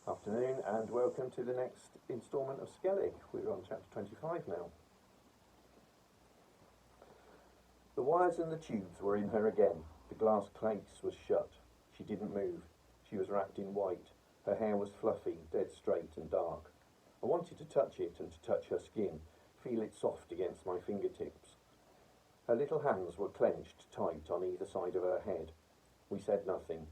Afternoon and welcome to the next instalment of Skellig. We're on chapter 25 now. The wires and the tubes were in her again. The glass case was shut. She didn't move. She was wrapped in white. Her hair was fluffy, dead straight and dark. I wanted to touch it and to touch her skin, feel it soft against my fingertips. Her little hands were clenched tight on either side of her head. We said nothing.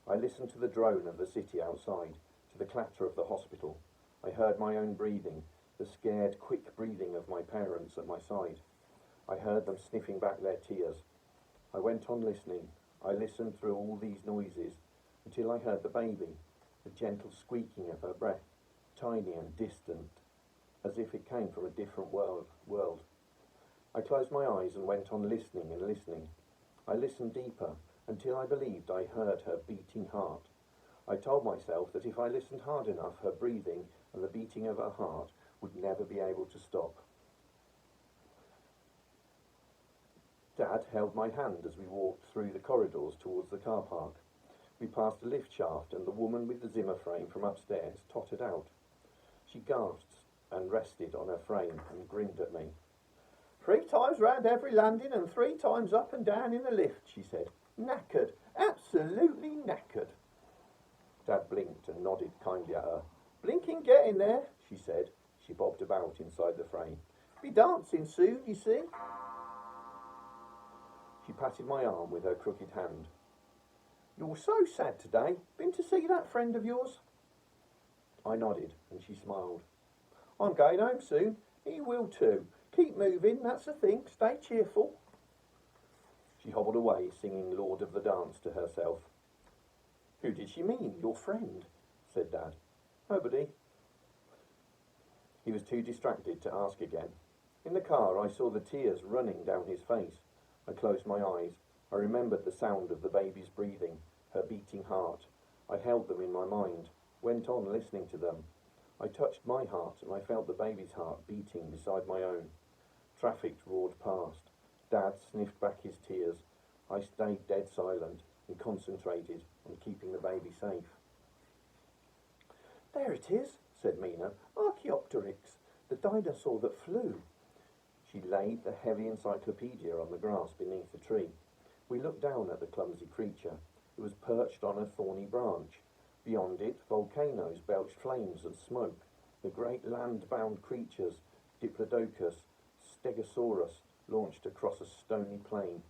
I listened to the drone of the city outside, to the clatter of the hospital. I heard my own breathing, the scared, quick breathing of my parents at my side. I heard them sniffing back their tears. I went on listening. I listened through all these noises until I heard the baby, the gentle squeaking of her breath, tiny and distant, as if it came from a different world. I closed my eyes and went on listening and listening. I listened deeper until I believed I heard her beating heart. I told myself that if I listened hard enough, her breathing and the beating of her heart would never be able to stop. Dad held my hand as we walked through the corridors towards the car park. We passed a lift shaft and the woman with the Zimmer frame from upstairs tottered out. She gasped and rested on her frame and grinned at me. 3 times round every landing and 3 times up and down in the lift, she said. Knackered, absolutely knackered. Dad blinked and nodded kindly at her. Blinking getting there, she said. She bobbed about inside the frame. Be dancing soon, you see. She patted my arm with her crooked hand. You're so sad today. Been to see that friend of yours? I nodded and she smiled. I'm going home soon. He will too. Keep moving, that's the thing. Stay cheerful. She hobbled away, singing Lord of the Dance to herself. Who did she mean? Your friend? Said Dad. Nobody. He was too distracted to ask again. In the car, I saw the tears running down his face. I closed my eyes. I remembered the sound of the baby's breathing, her beating heart. I held them in my mind, went on listening to them. I touched my heart and I felt the baby's heart beating beside my own. Traffic roared past. Dad sniffed back his tears. I stayed dead silent and concentrated on keeping the baby safe. There it is, said Mina. Archaeopteryx, the dinosaur that flew. She laid the heavy encyclopedia on the grass beneath the tree. We looked down at the clumsy creature. It was perched on a thorny branch. Beyond it, volcanoes belched flames and smoke. The great land-bound creatures, Diplodocus, Stegosaurus, launched across a stony plain.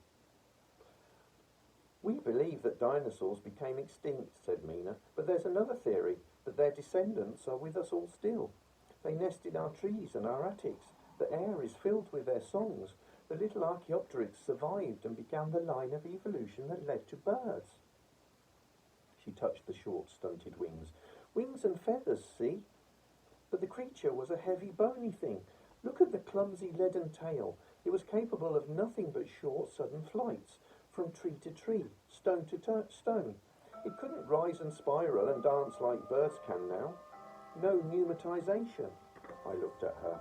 We believe that dinosaurs became extinct, said Mina, but there's another theory, that their descendants are with us all still. They nest in our trees and our attics. The air is filled with their songs. The little Archaeopteryx survived and began the line of evolution that led to birds. She touched the short, stunted wings. Wings and feathers, see? But the creature was a heavy, bony thing. Look at the clumsy leaden tail. It was capable of nothing but short, sudden flights, from tree to tree, stone to stone. It couldn't rise and spiral and dance like birds can now. No pneumatization. I looked at her.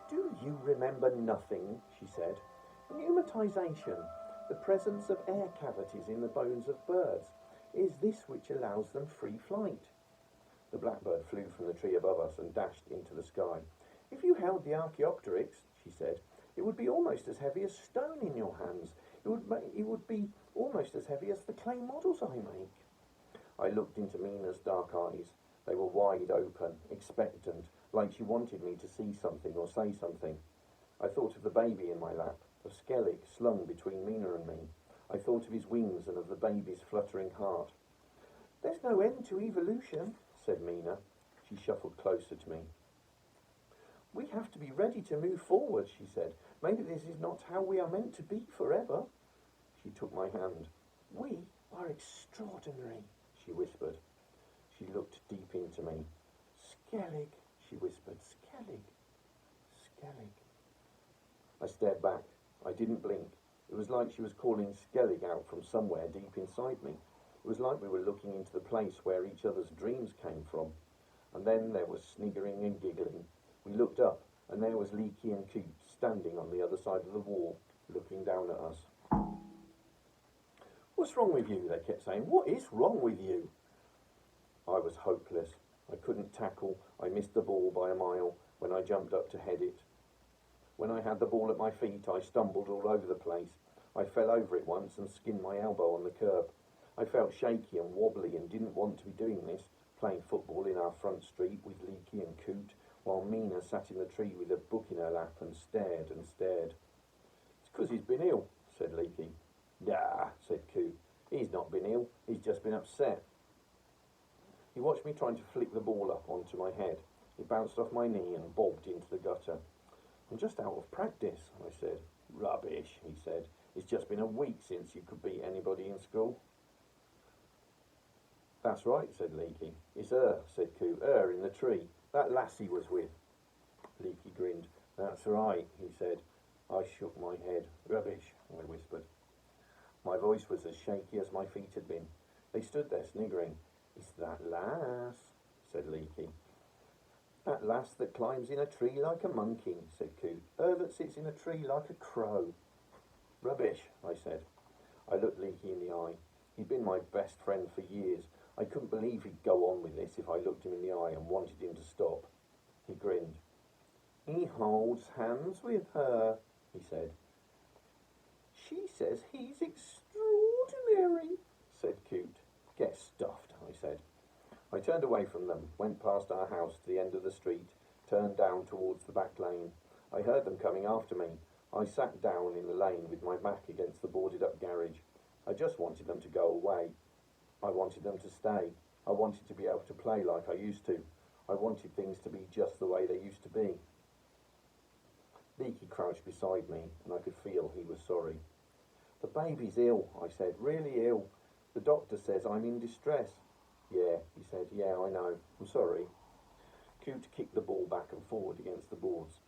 Do you remember nothing? She said. Pneumatization, the presence of air cavities in the bones of birds, is this which allows them free flight. The blackbird flew from the tree above us and dashed into the sky. If you held the Archaeopteryx, she said, it would be almost as heavy as stone in your hands. It would be almost as heavy as the clay models I make. I looked into Mina's dark eyes. They were wide open, expectant, like she wanted me to see something or say something. I thought of the baby in my lap, of Skellig slung between Mina and me. I thought of his wings and of the baby's fluttering heart. There's no end to evolution, said Mina. She shuffled closer to me. We have to be ready to move forward, she said. Maybe this is not how we are meant to be forever. She took my hand. We are extraordinary, she whispered. She looked deep into me. Skellig, she whispered. Skellig. Skellig. I stared back. I didn't blink. It was like she was calling Skellig out from somewhere deep inside me. It was like we were looking into the place where each other's dreams came from. And then there was sniggering and giggling. We looked up, and there was Leaky and Coots standing on the other side of the wall, looking down at us. What's wrong with you? They kept saying. What is wrong with you? I hopeless. I couldn't tackle. I missed the ball by a mile when I jumped up to head it. When I had the ball at my feet, I stumbled all over the place. I fell over it once and skinned my elbow on the curb. I felt shaky and wobbly and didn't want to be doing this, playing football in our front street with Leaky and Coot, while Mina sat in the tree with a book in her lap and stared and stared. "It's 'cause he's been ill," said Leaky. "Nah," said Coot. "He's not been ill, he's just been upset." He watched me trying to flick the ball up onto my head. It bounced off my knee and bobbed into the gutter. "I'm just out of practice," I said. "Rubbish," he said. "It's just been a week since you could beat anybody in school." "That's right," said Leaky. "It's her," said Coot. "Her in the tree. That lassie was with." Leaky grinned. "That's right," he said. I shook my head. "Rubbish," I whispered. My voice was as shaky as my feet had been. They stood there sniggering. "It's that lass," said Leaky. "That lass that climbs in a tree like a monkey," said Coot. "Her that sits in a tree like a crow." "Rubbish," I said. I looked Leaky in the eye. He'd been my best friend for years. I couldn't believe he'd go on with this if I looked him in the eye and wanted him to stop. He grinned. "He holds hands with her," he said. "She says he's extraordinary," said Coot. "Get stuffed," I said. I turned away from them, went past our house to the end of the street, turned down towards the back lane. I heard them coming after me. I sat down in the lane with my back against the boarded-up garage. I just wanted them to go away. I wanted them to stay. I wanted to be able to play like I used to. I wanted things to be just the way they used to be. Leaky crouched beside me, and I could feel he was sorry. "The baby's ill," I said, "really ill. The doctor says I'm in distress." "Yeah," he said, "yeah, I know. I'm sorry." Coot kicked the ball back and forward against the boards.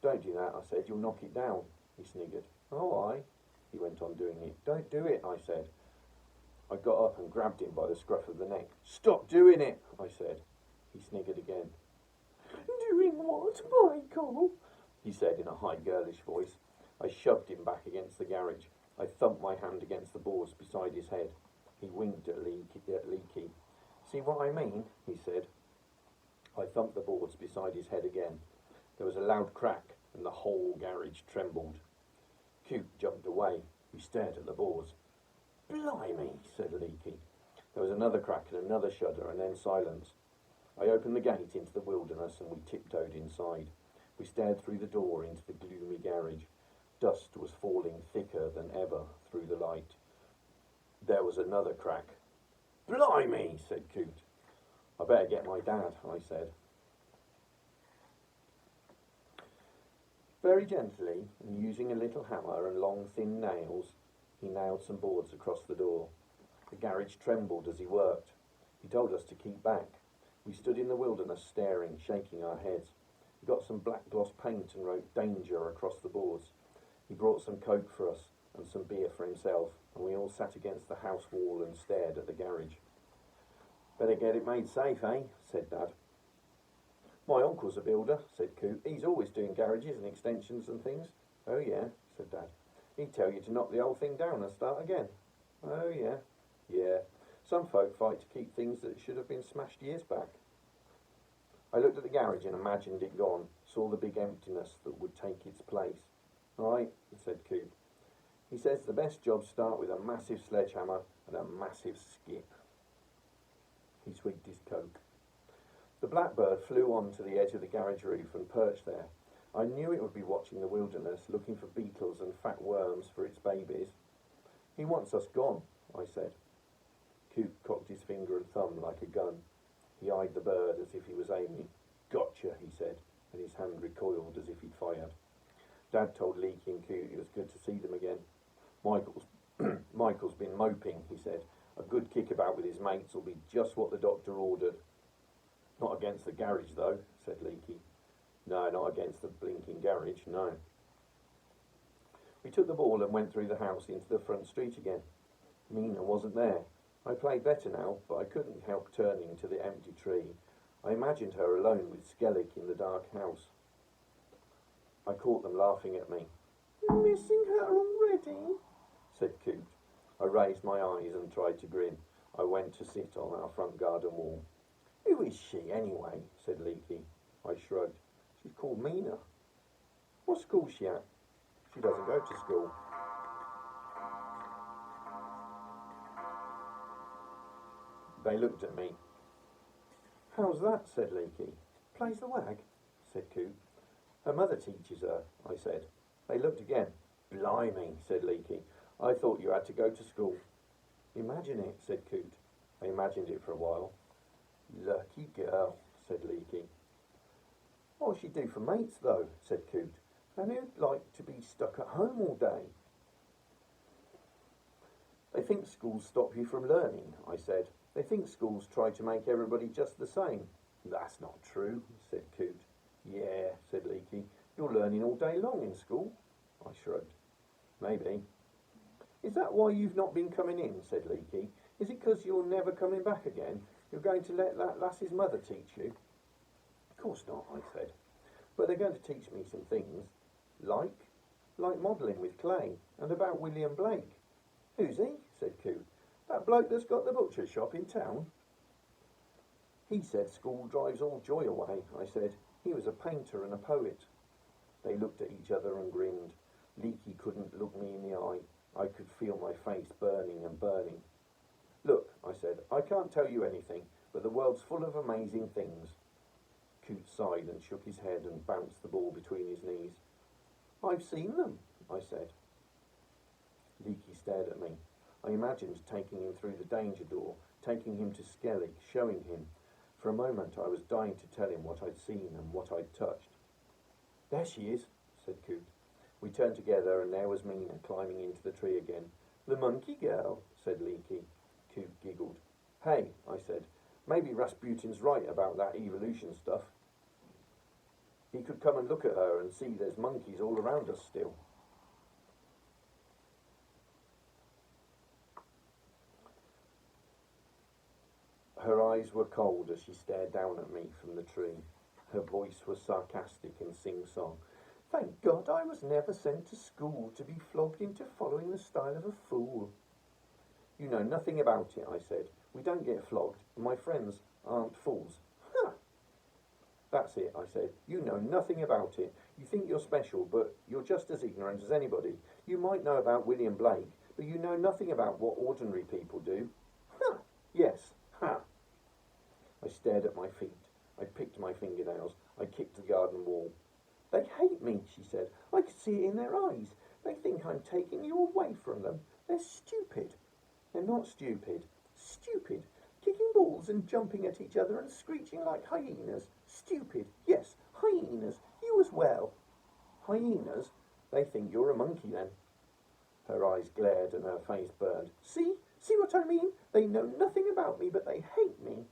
"Don't do that," I said. "You'll knock it down." He sniggered. "Oh, aye." He went on doing it. "Don't do it," I said. I got up and grabbed him by the scruff of the neck. "Stop doing it," I said. He sniggered again. "Doing what, Michael?" he said in a high girlish voice. I shoved him back against the garage. I thumped my hand against the boards beside his head. He winked at Leaky. "See what I mean?" he said. I thumped the boards beside his head again. There was a loud crack, and the whole garage trembled. Coot jumped away. We stared at the boards. "Blimey," said Leaky. There was another crack and another shudder, and then silence. I opened the gate into the wilderness, and we tiptoed inside. We stared through the door into the gloomy garage. Dust was falling thicker than ever through the light. There was another crack. "Blimey," said Coot. "I better get my dad," I said. Very gently, and using a little hammer and long thin nails, he nailed some boards across the door. The garage trembled as he worked. He told us to keep back. We stood in the wilderness staring, shaking our heads. He got some black gloss paint and wrote "Danger" across the boards. He brought some Coke for us and some beer for himself, and we all sat against the house wall and stared at the garage. "Better get it made safe, eh?" said Dad. "My uncle's a builder," said Coot. "He's always doing garages and extensions and things." "Oh, yeah," said Dad. "He'd tell you to knock the whole thing down and start again." "Oh, yeah." "Yeah. Some folk fight to keep things that should have been smashed years back." I looked at the garage and imagined it gone, saw the big emptiness that would take its place. "Right," said Coot. "He says the best jobs start with a massive sledgehammer and a massive skip." He swigged his Coke. The blackbird flew on to the edge of the garage roof and perched there. I knew it would be watching the wilderness, looking for beetles and fat worms for its babies. "He wants us gone," I said. Coot cocked his finger and thumb like a gun. He eyed the bird as if he was aiming. "Gotcha," he said, and his hand recoiled as if he'd fired. Dad told Leaky and Coot it was good to see them again. Michael's been moping," he said. "A good kickabout with his mates will be just what the doctor ordered." "Not against the garage, though," said Leaky. "No, not against the blinking garage, no." We took the ball and went through the house into the front street again. Mina wasn't there. I played better now, but I couldn't help turning to the empty tree. I imagined her alone with Skellig in the dark house. I caught them laughing at me. "Missing her already?" said Coot. I raised my eyes and tried to grin. I went to sit on our front garden wall. is she, anyway? Said Leaky. I shrugged. She's called Mina. What school's she at? She doesn't go to school. They looked at me. How's that? Said Leaky. Plays the wag? Said Coot. Her mother teaches her, I said. They looked again. Blimey, said Leaky. I thought you had to go to school. Imagine it, said Coot. I imagined it for a while. Lucky girl, said Leaky. What'll she do for mates, though? Said Coot. And who'd like to be stuck at home all day? They think schools stop you from learning, I said. They think schools try to make everybody just the same. That's not true, said Coot. Yeah, said Leaky. You're learning all day long in school. I shrugged. Maybe. Is that why you've not been coming in? Said Leaky. Is it because you're never coming back again? You're going to let that lass's mother teach you? Of course not, I said. But they're going to teach me some things. Like modelling with clay, and about William Blake. Who's he? Said Coot. That bloke that's got the butcher shop in town? He said school drives all joy away, I said. He was a painter and a poet. They looked at each other and grinned. Leaky couldn't look me in the eye. I could feel my face burning and burning. Look, I said, I can't tell you anything, but the world's full of amazing things. Coot sighed and shook his head and bounced the ball between his knees. I've seen them, I said. Leaky stared at me. I imagined taking him through the danger door, taking him to Skellig, showing him. For a moment I was dying to tell him what I'd seen and what I'd touched. There she is, said Coot. We turned together and there was Mina climbing into the tree again. The monkey girl, said Leaky. Coot giggled. Hey, I said, maybe Rasputin's right about that evolution stuff. He could come and look at her and see there's monkeys all around us still. Her eyes were cold as she stared down at me from the tree. Her voice was sarcastic and sing-song. Thank God I was never sent to school to be flogged into following the style of a fool. You know nothing about it, I said. We don't get flogged, and my friends aren't fools. Ha! That's it, I said. You know nothing about it. You think you're special, but you're just as ignorant as anybody. You might know about William Blake, but you know nothing about what ordinary people do. Ha! Yes, ha! I stared at my feet. I picked my fingernails. I kicked the garden wall. They hate me, she said. I could see it in their eyes. They think I'm taking you away from them. They're stupid. They're not stupid. Stupid. Kicking balls and jumping at each other and screeching like hyenas. Stupid. Yes, hyenas. You as well. Hyenas? They think you're a monkey then. Her eyes glared and her face burned. See? See what I mean? They know nothing about me, but they hate me.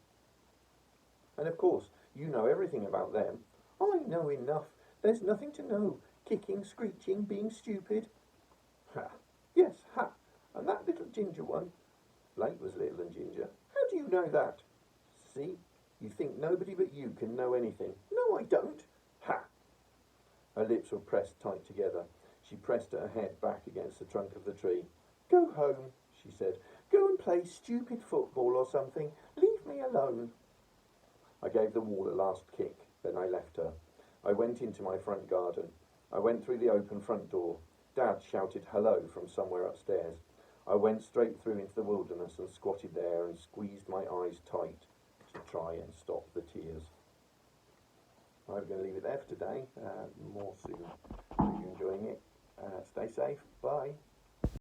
And of course, you know everything about them. I know enough. There's nothing to know. Kicking, screeching, being stupid. Ha! Yes, ha! And that little ginger one. Blake was little and ginger. How do you know that? See? You think nobody but you can know anything. No, I don't. Ha! Her lips were pressed tight together. She pressed her head back against the trunk of the tree. Go home, she said. Go and play stupid football or something. Leave me alone. I gave the wall a last kick. Then I left her. I went into my front garden. I went through the open front door. Dad shouted hello from somewhere upstairs. I went straight through into the wilderness and squatted there and squeezed my eyes tight to try and stop the tears. I'm going to leave it there for today. More soon. Hope you're enjoying it. Stay safe. Bye.